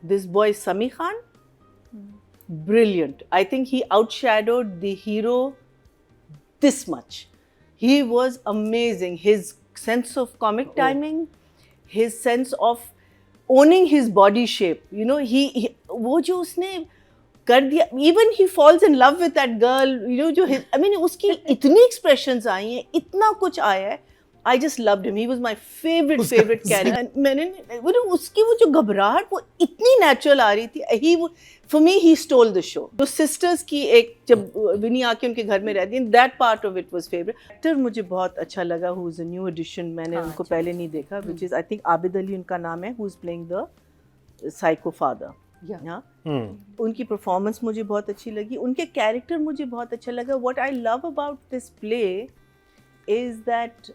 this boy Sami Khan, brilliant. I think he outshadowed the hero this much. He was amazing. His sense of comic timing, his sense of owning his body shape. You know, he वो जो उसने कर दिया, even he falls in love with that girl. You know, जो I mean, उसकी इतनी expressions आई हैं, इतना कुछ आया है. I just loved him. He was my favorite character. मैंने उसकी वो जो घबराहट वो इतनी natural आ रही थी. For me, he stole the show. तो sisters की एक जब विनी आके उनके घर में रहती हैं, that part of it was favorite. Actor मुझे बहुत अच्छा लगा, who is a new addition. मैंने उनको पहले नहीं देखा, which is I think Abid Ali उनका नाम है, who is playing the psycho father. Yeah. उनकी performance मुझे बहुत अच्छी लगी, उनके character मुझे बहुत अच्छा लगा. What I love about this play is that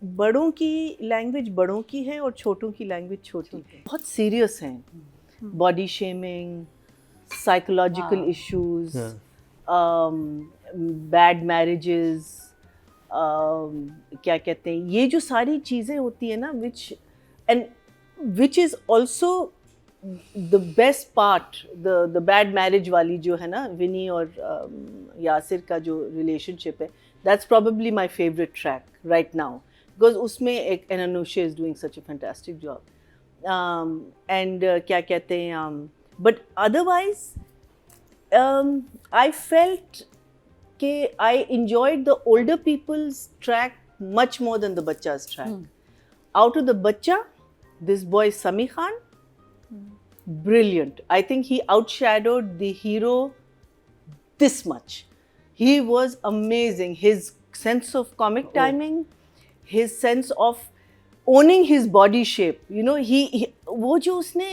बड़ों की लैंग्वेज बड़ों की है और छोटों की लैंग्वेज छोटी है. बहुत सीरियस हैं. Body shaming, psychological issues, bad marriages, क्या कहते हैं, ये जो सारी चीज़ें होती है ना, which is also the best part. The bad marriage वाली जो है ना, विनी और यासिर का जो रिलेशनशिप है, that's probably my favourite track right now. Because उसमें एक Anusha is doing such a fantastic job, and क्या कहते हैं, but otherwise I felt कि I enjoyed the older people's track much more than the bachcha's track. Out of the bachcha, this boy Sami Khan, brilliant. I think he outshadowed the hero this much. He was amazing. His sense of comic timing, his sense of owning his body shape, you know, he वो जो उसने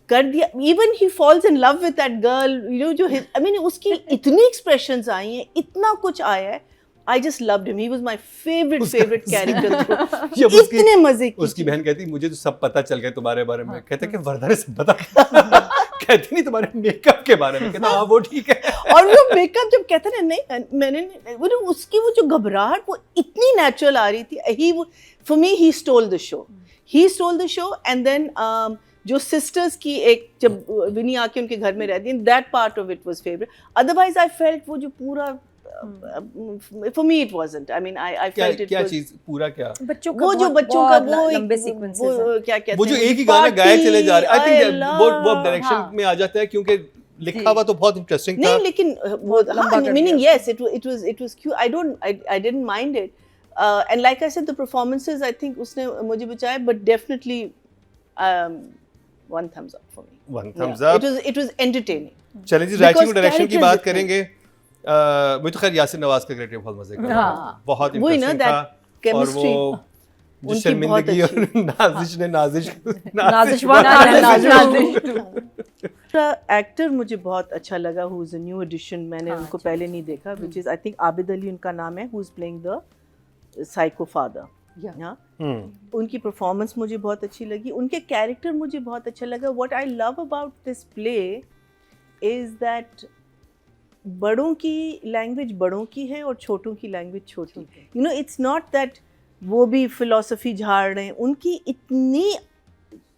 कर दिया, even he falls in love with that girl, you know, जो I mean, उसकी इतनी expressions आई हैं, इतना कुछ आया है. I just loved him. He was my favorite character. इतने मजे की. उसकी बहन कहती मुझे तो सब पता चल गया तुम्हारे बारे में. कहते कि वर्धा ने सब पता. कहती नहीं तुम्हारे मेकअप के बारे में. कहता हाँ वो ठीक है. और वो मेकअप जब कहते ना, नहीं मैंने उसकी वो जो घबराहट वो इतनी नेचुरल आ रही थी. For me, he stole the show. He stole the show, and then जो sisters की एक जब विनी आके उनके घर में रहती हैं, that part of it was favorite. Otherwise, I felt वो जो पूरा for me it wasn't. I mean, I felt it क्या was चीज पूरा क्या बच्चों का वो जो बच्चों का वो लंबे सीक्वेंसेस वो क्या कहते हैं, वो जो एक ही गाना गाए चले जा रहे. आई थिंक वो डायरेक्शन में आ जाता है क्योंकि लिखा हुआ तो बहुत इंटरेस्टिंग था. नहीं लेकिन वो meaning yes it was cute. I didn't mind it, and like I said, the performances I think उसने मुझे बचाया, but definitely one thumbs up for me. One thumbs up. It was entertaining. चलिए जी, writing direction की बात करेंगे. मुझे तो खैर यासिर नवाज का कैरेक्टर बहुत मजे का, बहुत इंटरेस्टिंग था. और वो जो शर्मिंदगी और नाजिश एक्टर मुझे बहुत अच्छा लगा, who is a new addition. मैंने उनको पहले नहीं देखा, which is I think Abid Ali उनका नाम है, who is playing the psycho father. उनकी परफॉर्मेंस मुझे बहुत अच्छी लगी, उनके कैरेक्टर मुझे बहुत अच्छा लगा. What I love about this play is that बड़ों की लैंग्वेज बड़ों की है और छोटों की लैंग्वेज छोटी है. You know, it's not that वो भी फिलॉसफी झाड़ रहे हैं. उनकी इतनी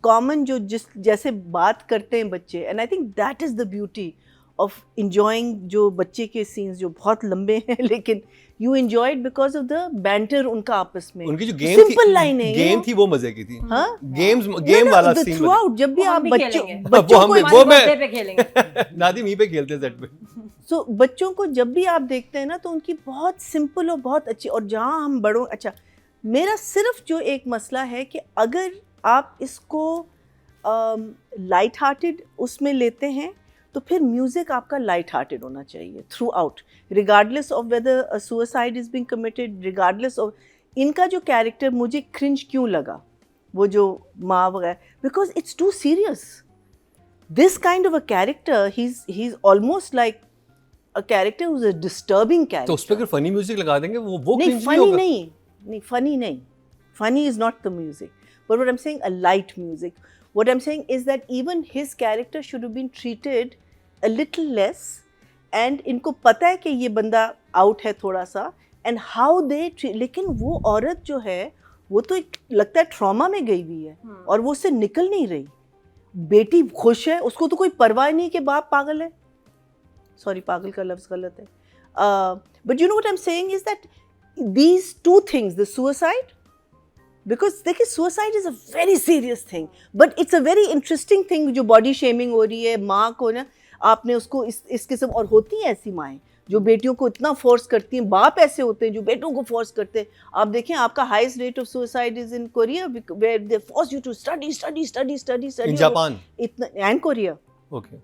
कॉमन जो जैसे बात करते हैं बच्चे, and I think that is the beauty of enjoying. जो बच्चे के सीन्स जो बहुत लंबे हैं, लेकिन you enjoyed because of the banter उनका आपस में. उनकी जो गेम सिंपल लाइन है, गेम थी वो मजे की थी. हाँ, गेम वाला सीन थ्रू आउट. जब भी आप बच्चों वो मैं नादिम ही पे खेलते सेट पे. सो बच्चों को जब भी आप देखते हैं ना, तो उनकी बहुत सिंपल और बहुत अच्छी. और जहाँ हम बड़ों, अच्छा मेरा सिर्फ जो एक मसला है कि अगर आप इसको लाइट हार्टेड उसमें लेते हैं, तो फिर म्यूज़िक आपका लाइट हार्टेड होना चाहिए through out, regardless of whether suicide is being committed, regardless of. इनका जो कैरेक्टर मुझे क्रिंज क्यों लगा, वो जो माँ वगैरह, because it's too serious. This kind of a character, he is almost like a character who is a disturbing character. तो उस पे अगर फनी म्यूजिक लगा देंगे वो नहीं, फनी नहीं, फनी नहीं. Funny is not the music. But what I'm saying, a light music. What I'm saying is that even his character should have been treated a little less. And इनको पता है कि ये बंदा out है थोड़ा सा. And how they treat. लेकिन वो औरत जो है, वो तो लगता है ट्रॉमा में गई हुई है, और वो उससे निकल नहीं रही. बेटी खुश है, उसको तो कोई परवाह नहीं कि बाप पागल है. सॉरी, पागल का लफ्ज़ गलत है. But you know what I am saying is that these two things, the suicide, because देखिए suicide is a very serious thing, but it's a very interesting thing जो body shaming हो रही है माँ को ना, आपने उसको इस किस्म, और होती हैं ऐसी माएँ जो बेटियों को इतना फोर्स करती हैं, बाप ऐसे होते हैं जो बेटों को फोर्स करते हैं. आप देखें, आपका highest rate of suicide is in Korea, where they force you to study study study study study. In Japan इतना, and Korea. Okay.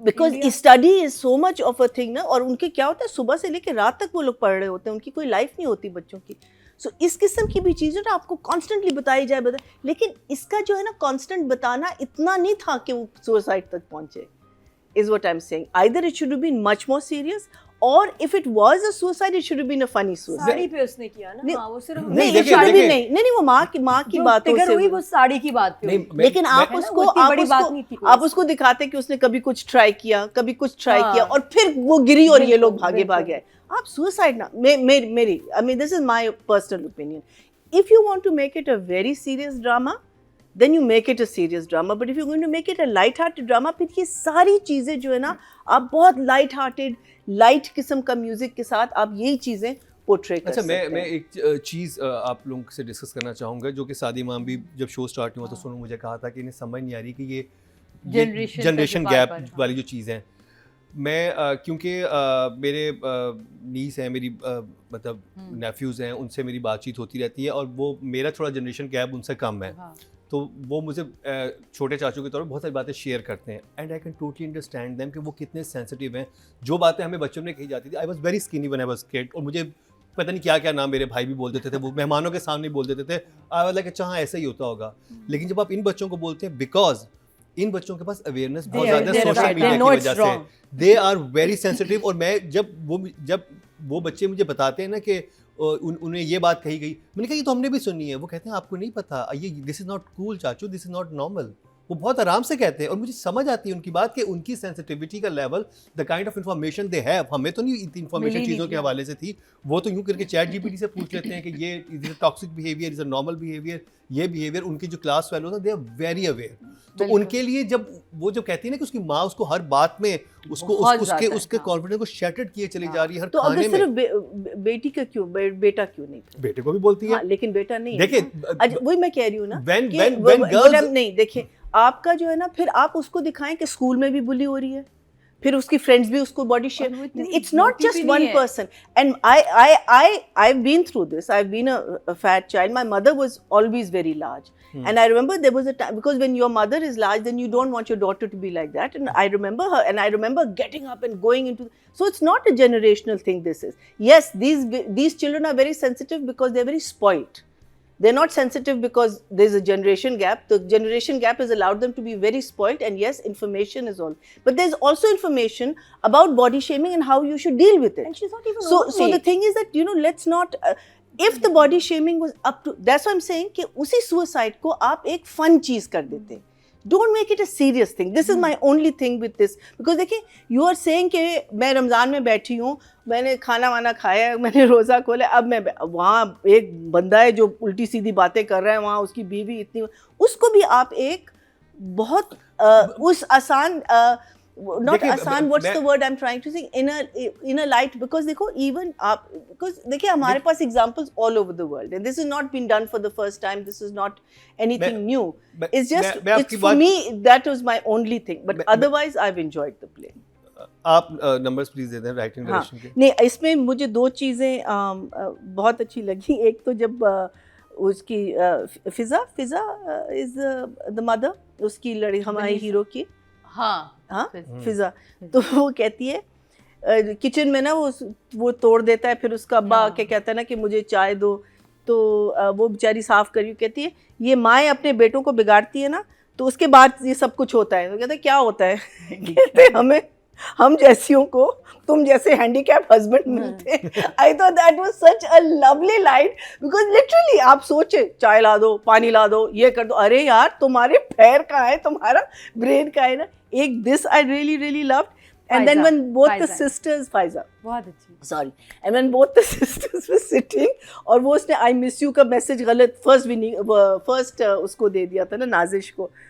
Because study is so much of a thing ना, और उनके क्या होता है, सुबह से लेकर रात तक वो लोग पढ़ रहे होते हैं, उनकी कोई लाइफ नहीं होती बच्चों की. सो इस किस्म की भी चीज़ें ना आपको कॉन्स्टेंटली बताई जाए, लेकिन इसका जो है ना कॉन्स्टेंट बताना इतना नहीं था कि वो सुसाइड तक पहुंचे. Is what I am saying. Either it should have been much more serious, और if it was a suicide it should have been a funny suicide. Sari पे उसने किया ना. हाँ, वो सिर्फ नहीं, नहीं, वो माँ की बातों से हुई, वो साड़ी की बात पे. लेकिन आप उसको दिखाते कि उसने कभी कुछ ट्राई किया, कभी कुछ ट्राई किया, और फिर वो गिरी और ये लोग भागे भागे. आप सुसाइड ना, मेरी I mean this is my personal opinion. If you want to make it a very serious drama, then you make it a serious drama. But if you're going to make it a light-hearted drama, फिर ये सारी चीज़ें जो है ना, आप बहुत light-hearted, light किस्म का म्यूजिक के साथ आप यही चीज़ें पोर्ट्रे कर सकते हैं. अच्छा, मैं एक चीज़ आप लोगों से डिस्कस करना चाहूँगा, जो कि सादी इमाम भी जब शो स्टार्ट हुआ तो सुनो मुझे कहा था कि इन्हें समझ नहीं आ रही कि ये जनरेशन गैप वाली जो चीज़ है. मैं क्योंकि मेरे नीस हैं, मेरी मतलब नेफ्यूज़ हैं, उनसे मेरी बातचीत होती रहती है, और वो मेरा थोड़ा जनरेशन गैप उनसे कम है. तो वो मुझे छोटे चाचू के तौर पर बहुत सारी बातें शेयर करते हैं, and I can totally understand them कि वो कितने सेंसिटिव हैं. जो बातें हमें बच्चों में कही जाती थी, I was very skinny when I was kid, और मुझे पता नहीं क्या क्या नाम मेरे भाई भी बोल देते थे, वो मेहमानों के सामने बोल देते थे. आई वाज लाइक अच्छा हाँ ऐसा ही होता होगा. लेकिन जब आप इन बच्चों को बोलते हैं, बिकॉज इन बच्चों के पास अवेयरनेस बहुत ज़्यादा है सोशल मीडिया की वजह से, दे आर वेरी सेंसिटिव. और मैं जब वो बच्चे मुझे बताते हैं ना कि उन्हें ये बात कही गई, मैंने कहा ये तो हमने भी सुनी है. वो कहते हैं आपको नहीं पता, ये दिस इज़ नॉट कूल चाचू, दिस इज़ नॉट नॉर्मल. वो बहुत आराम से कहते हैं, और मुझे समझ आती है उनकी बात कि उनकी सेंसिटिविटी का level, the kind of information they have, हमें तो नहीं इतनी इन्फॉर्मेशन चीज़ों के हवाले से थी. वो तो यूँ करके चैट जीपीटी से पूछ लेते हैं कि ये is toxic behaviour, is a normal behaviour, ये बिहेवियर. उनकी जो क्लास फेलोज हैं, दे आर वेरी अवेयर. तो उनके लिए जब वो जो कहती है ना कि उसकी माँ उसको हर बात में उसके कॉन्फिडेंस को शैटर्ड किए चली जा रही है हर तो खाने में. तो अगर सिर्फ बेटी का क्यों, बेटा क्यों नहीं? बेटे को भी बोलती है, लेकिन बेटा नहीं. देखिए वही मैं कह रही हूँ ना, when girls, नहीं देखिए आपका जो है ना, फिर आप उसको दिखाएं कि स्कूल में भी बुली हो रही है, फिर उसकी फ्रेंड्स भी उसको body shame. It's not just one person. And I've been through this. I've been a fat child. My mother was always very large. And I remember there was a time, because when your mother is large, then you don't want your daughter to be like that. And I remember her, and I remember getting up and going into. So it's not a generational thing. This is, yes, these children are very sensitive because they're very spoiled. They're not sensitive because there's a generation gap. The generation gap has allowed them to be very spoiled, and yes, information is all. But there's also information about body shaming and how you should deal with it. And she's not even so the thing is that, you know, let's not, if the body shaming was up to, that's what I'm saying, कि उसी suicide को आप एक fun चीज़ कर देते हैं. Don't make it a serious thing. This is my only thing with this. Because देखिए, you are saying कि मैं रमज़ान में बैठी हूँ, मैंने खाना वाना खाया, मैंने रोज़ा खोला, अब मैं वहाँ एक बंदा है जो उल्टी सीधी बातें कर रहा है, वहाँ उसकी बीवी इतनी, उसको भी आप एक बहुत उस आसान not आसान, what's the word I'm trying to say, in a light, because देखो even आप, because देखिए हमारे पास examples all over the world, and this has not been done for the first time, this is not anything new. It's just, it's for me, that was my only thing, but otherwise I've enjoyed the play. आप numbers please दे दें writing direction के. नहीं, इसमें मुझे दो चीज़ें बहुत अच्छी लगी. एक तो जब उसकी फिजा इज द मदर, उसकी लड़ी हमारे हीरो की, हाँ फिजा, तो वो कहती है किचन में ना वो तोड़ देता है, फिर उसका अब्बा क्या कहता है ना कि मुझे चाय दो, तो वो बेचारी साफ करी, कहती है ये माएँ अपने बेटों को बिगाड़ती है ना, तो उसके बाद ये सब कुछ होता है. तो कहते हैं क्या होता है? कहते हम जैसियों को तुम जैसे हैंडीकैप हस्बैंड मिलते. I thought that was such a lovely line, because literally आप सोचे चाय ला दो, पानी ला दो, ये कर दो, अरे यार तुम्हारे पैर कहाँ है, तुम्हारा ब्रेन कहाँ है ना. एक this I really loved. And then when both the sisters, Faiza, बहुत अच्छी, sorry, and when both the sisters were sitting, और वो उसने I miss you का मैसेज गलत फर्स्ट उसको दे दिया था ना, नाजिश को,